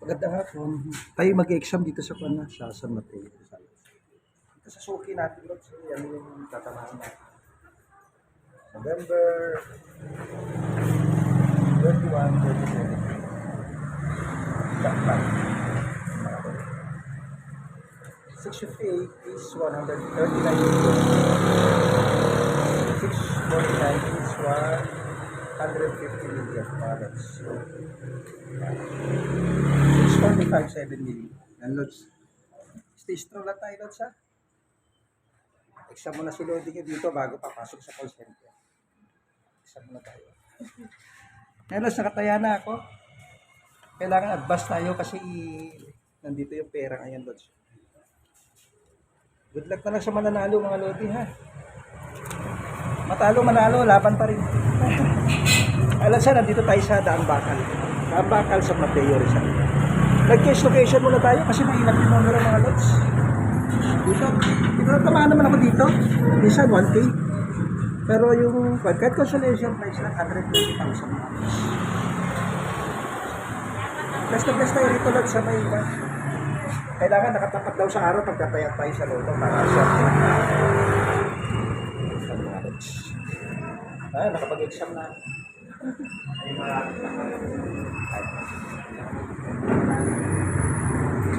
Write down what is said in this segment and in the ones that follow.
Magandang hapon. Tayo mag-exam dito sa San Mateo. Ito sa suki natin, Lord. So, yan yung tatamahan natin. November 21, 27. Dakpan. 658 is 139 million. 649 is 150 million dollars. 645.7 million. Yan, Lods. Stay strong lang tayo, Lods, ha? Exam mo na si Lodi nyo dito bago papasok sa call center. Exam mo na tayo. Yan, Lods, nakataya na ako. Kailangan advance tayo kasi nandito yung pera ngayon, Lods. Good luck na lang sa mananalo, mga Lodi, ha? Matalo, manalo, laban pa rin. Alam sa, nandito tayo sa Daan Bakal. Daan Bakal sa Mateo Rizal. Nag-case location muna tayo kasi maingat yung numero, mga Lods. Dito, tamaan naman ako dito. Minsan 1K. Pero yung kahit consolation price lang 120,000. Best na best tayo rito, Lods, sa may iba. Kailangan nakatapat daw sa araw pagkatayat tayo sa loto para sa nakapag-exam na.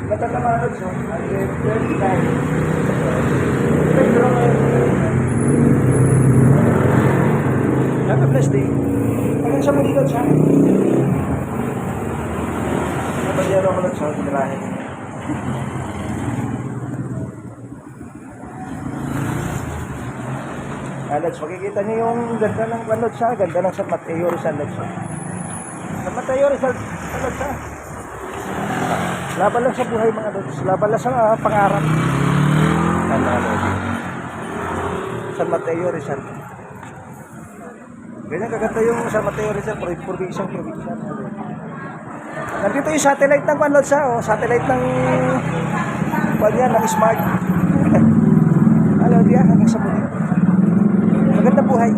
Natatamaan sa 129. Have a blessed day. Hanggang sa muli, Lods, ha? Nabadyaro ko, Lods, sa tirahin. Lods, makikita niyo yung ganda ng Lods, ha? Ganda ng San Mateo Rizal, Lods, ha? San Mateo Rizal, Lods, ha? Laban lang sa buhay, mga Lods. Laban lang sa pangarap. San Mateo Rizal. Ganyan kaganda yung San Mateo Rizal, probinsyang probinsya. Nandito yung satellite ng Lods, ha? O, satellite ng ng Smart. Hello, diya, hanggang sa muli. Magandang buhay.